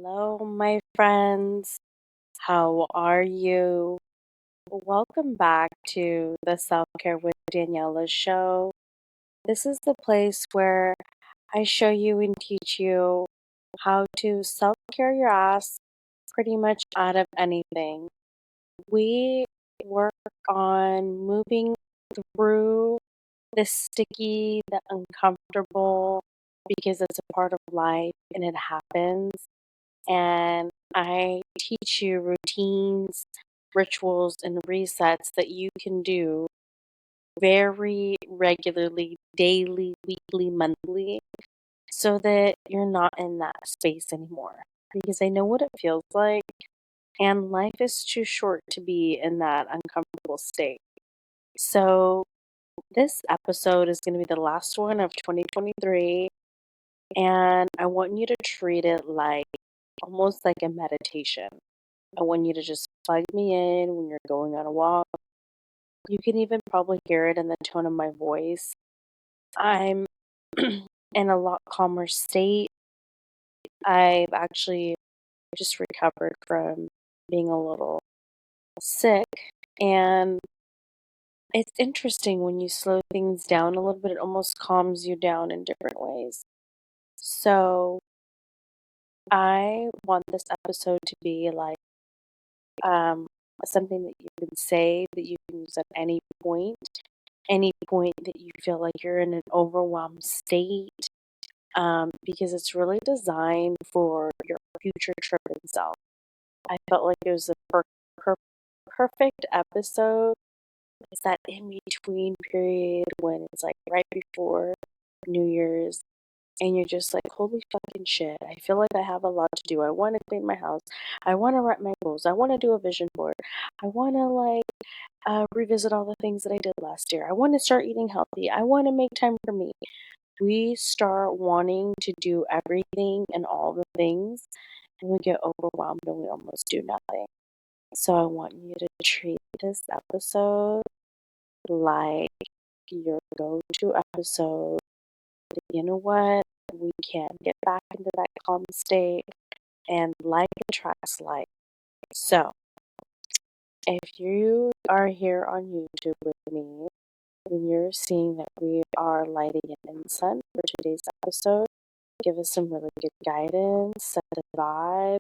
Hello, my friends. How are you? Welcome back to the Self Care with Daniela show. This is the place where I show you and teach you how to self care your ass pretty much out of anything. We work on moving through the sticky, the uncomfortable, because it's a part of life and it happens. And I teach you routines, rituals, and resets that you can do very regularly, daily, weekly, monthly, so that you're not in that space anymore. Because I know what it feels like, and life is too short to be in that uncomfortable state. So, this episode is going to be the last one of 2023, and I want you to treat it like almost like a meditation. I want you to just plug me in when you're going on a walk. You can even probably hear it in the tone of my voice. I'm in a lot calmer state. I've actually just recovered from being a little sick. And it's interesting when you slow things down a little bit, it almost calms you down in different ways. So I want this episode to be like um, something that you can say that you can use at any point that you feel like you're in an overwhelmed state, because it's really designed for your future tripping self. I felt like it was a per- perfect episode. It's that in between period when it's like right before New Year's and you're just like, holy fucking shit. I feel like I have a lot to do. I want to clean my house. I want to write my goals. I want to do a vision board. I want to revisit all the things that I did last year. I want to start eating healthy. I want to make time for me. We start wanting to do everything and all the things, and we get overwhelmed and we almost do nothing. So I want you to treat this episode like your go to episode. You know what? We can get back into that calm state, and like attracts like. So, if you are here on YouTube with me, then you're seeing that we are lighting an incense for today's episode. Give us some really good guidance, set the vibe,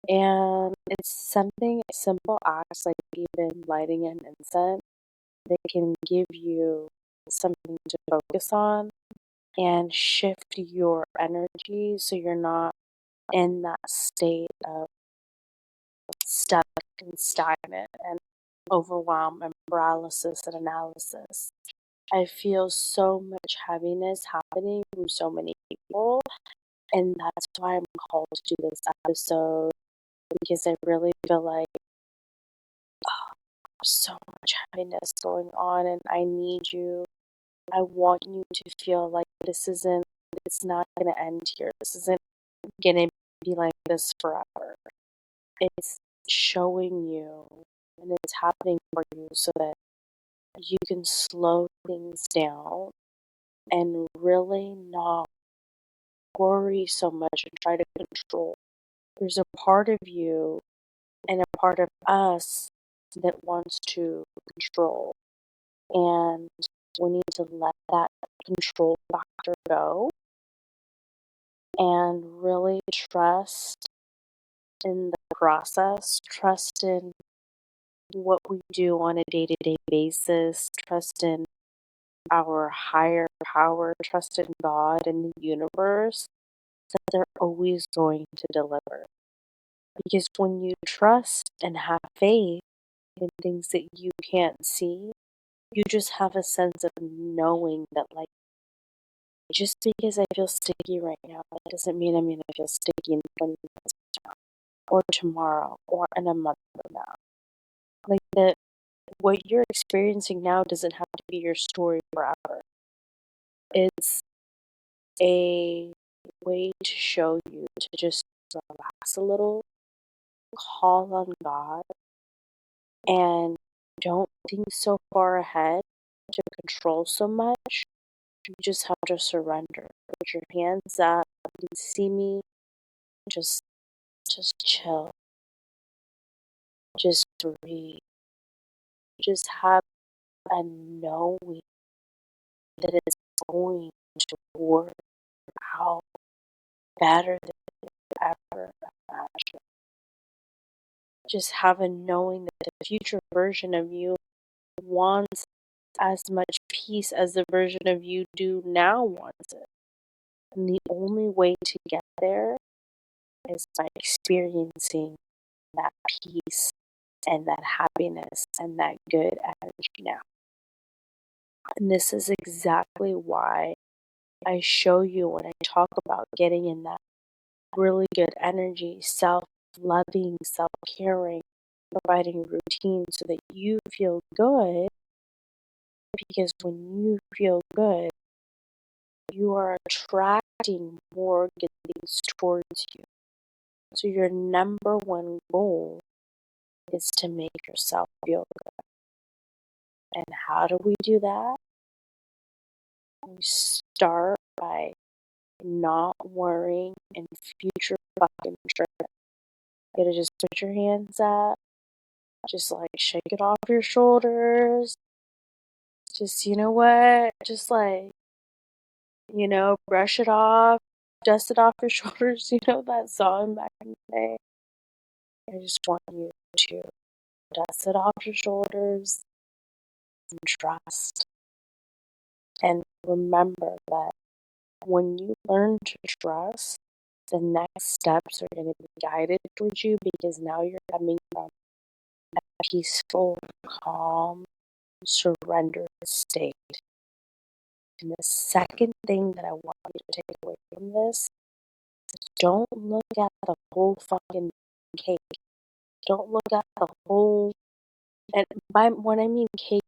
and it's something simple acts like even lighting an incense that can give you something to focus on and shift your energy so you're not in that state of stuck and stagnant and overwhelm and paralysis and analysis. I feel so much heaviness happening from so many people, and that's why I'm called to do this episode because I really feel like there's so much heaviness going on, and I need you. I want you to feel like it's not going to end here. This isn't going to be like this forever. It's showing you and it's happening for you so that you can slow things down and really not worry so much and try to control. There's a part of you and a part of us that wants to control, and we need to let that control factor go and really trust in the process, trust in what we do on a day to day basis, trust in our higher power, trust in God and the universe, that they're always going to deliver. Because when you trust and have faith in things that you can't see, you just have a sense of knowing that, like, just because I feel sticky right now, that doesn't mean I'm going to feel sticky in 20 minutes from now, or tomorrow, or in a month from now. Like, that what you're experiencing now doesn't have to be your story forever. It's a way to show you to just relax a little, call on God, and don't think so far ahead to control so much. You just have to surrender. Put your hands up. You can see me. Just just chill, just breathe, just have a knowing that it's going to work out better than ever imagined. Just have a knowing that the future version of you wants as much peace as the version of you do now wants it. And the only way to get there is by experiencing that peace and that happiness and that good energy now. And this is exactly why I show you when I talk about getting in that really good energy, self loving, self caring, providing routine so that you feel good. Because when you feel good, you are attracting more good things towards you. So, your number one goal is to make yourself feel good. And how do we do that? We start by not worrying and future fucking tripping. You gotta just put your hands up, just like shake it off your shoulders. Just, you know what? Just like, brush it off, dust it off your shoulders. You know that song back in the day? I just want you to dust it off your shoulders and trust. And remember that when you learn to trust, the next steps are going to be guided towards you because now you're coming from a peaceful, calm, surrendered state. And the second thing that I want you to take away from this is don't look at the whole fucking cake. Don't look at the whole, and by when I mean cake,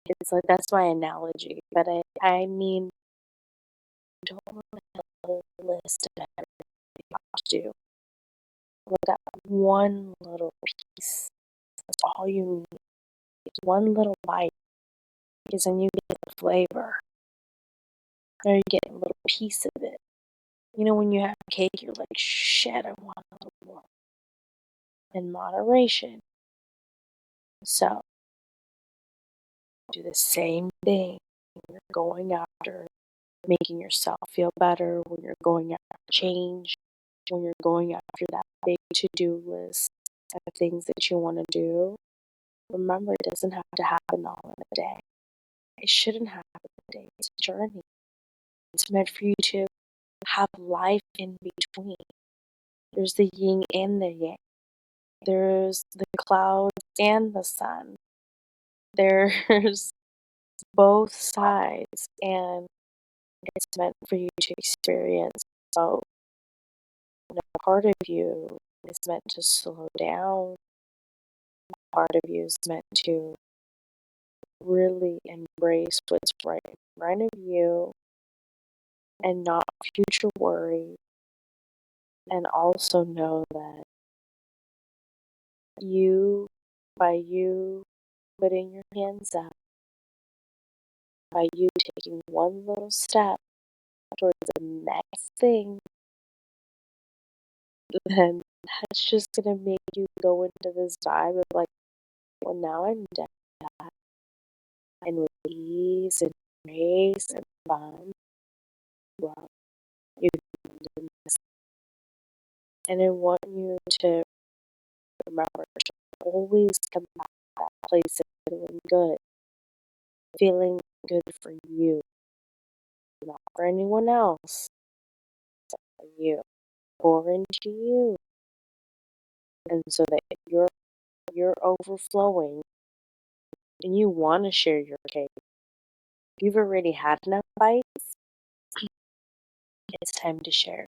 it's like that's my analogy, but I mean, don't look at the whole list of everything you have to do. Look at one little piece. That's all you need. It's one little bite. Because then you get the flavor. Or you get a little piece of it. You know, when you have cake, you're like, shit, I want a little more. In moderation. So, do the same thing when you're going after making yourself feel better, when you're going after change, when you're going after that big to-do list of things that you want to do. Remember, it doesn't have to happen all in a day. It shouldn't happen in a day. It's a journey. It's meant for you to have life in between. There's the yin and the yang. There's the clouds and the sun. There's both sides, and it's meant for you to experience both. And a part of you is meant to slow down. A part of you is meant to really embrace what's right in front of you and not future worry. And also know that by you putting your hands up, by you taking one little step towards the next thing, then that's just going to make you go into this vibe of like, well, now I'm done with that. And with ease and grace and fun, well, you've done this. And I want you to remember to always come back to that place of feeling good for you, not for anyone else, but for you. Pour into you, and so that if you're overflowing and you want to share your cake, you've already had enough bites. It's time to share.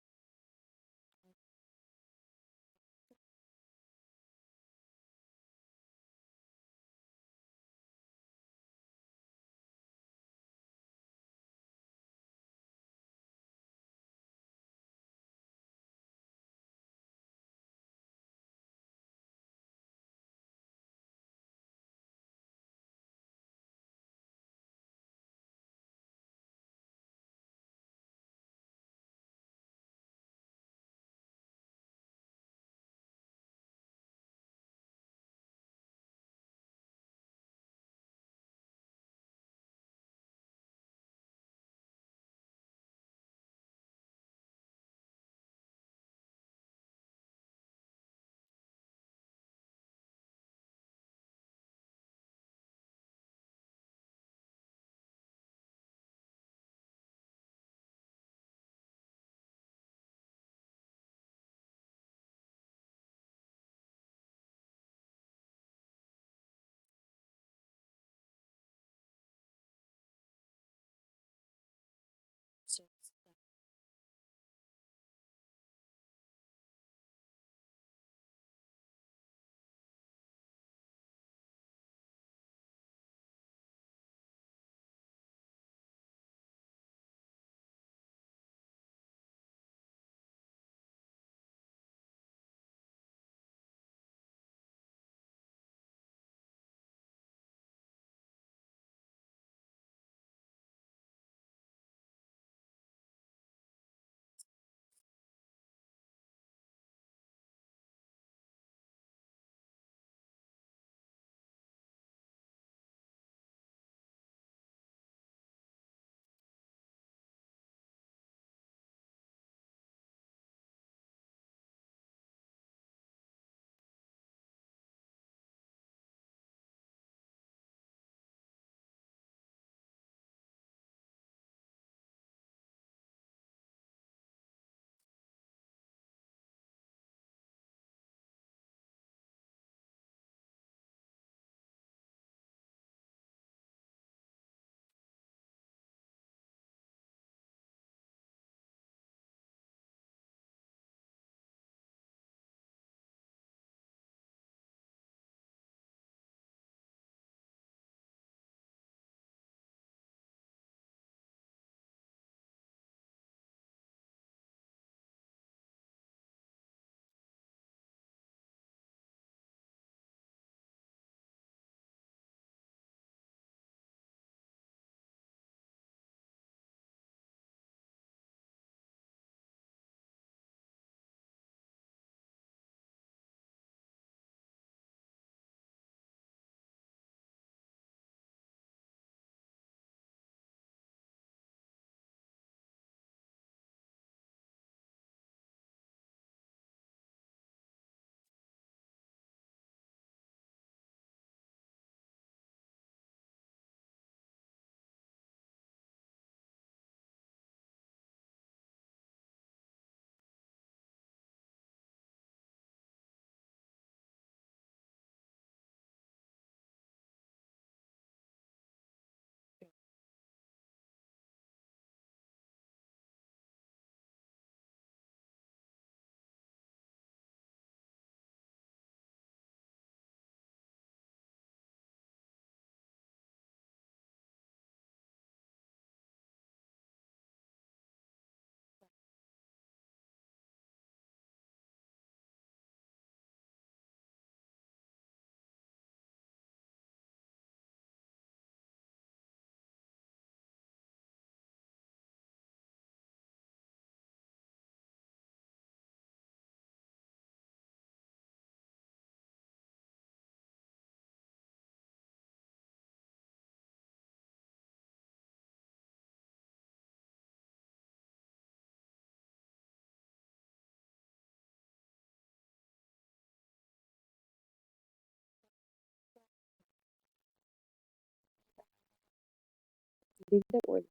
think that we're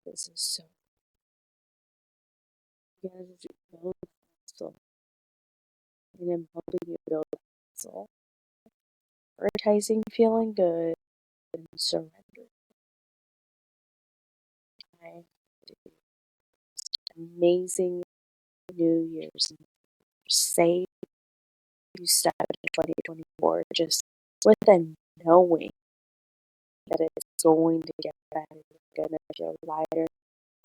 this is so good to build muscle, and in helping you build muscle, prioritizing feeling good and surrender. I do amazing New Year's and safe. You step into 2024 just with the knowing that it's going to get better. You're gonna feel lighter.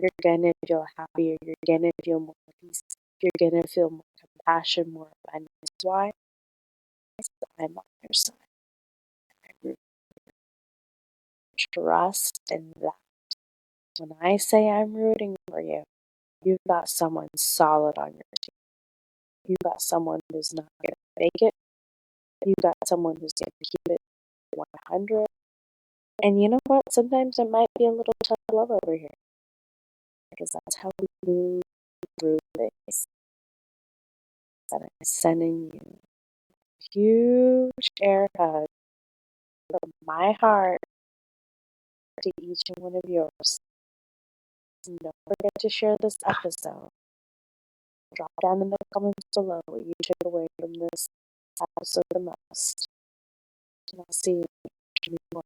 You're gonna feel happier. You're gonna feel more peace. You're gonna feel more compassion, more abundance. Why? Because I'm on your side. I trust in that. When I say I'm rooting for you, you've got someone solid on your team. You've got someone who's not gonna fake it. You've got someone who's gonna keep it 100. And you know what? Sometimes it might be a little tough love over here because that's how we move through things. And I'm sending you a huge air hug from my heart to each and one of yours. And don't forget to share this episode. Drop down in the comments below what you took away from this episode the most. And I'll see you tomorrow.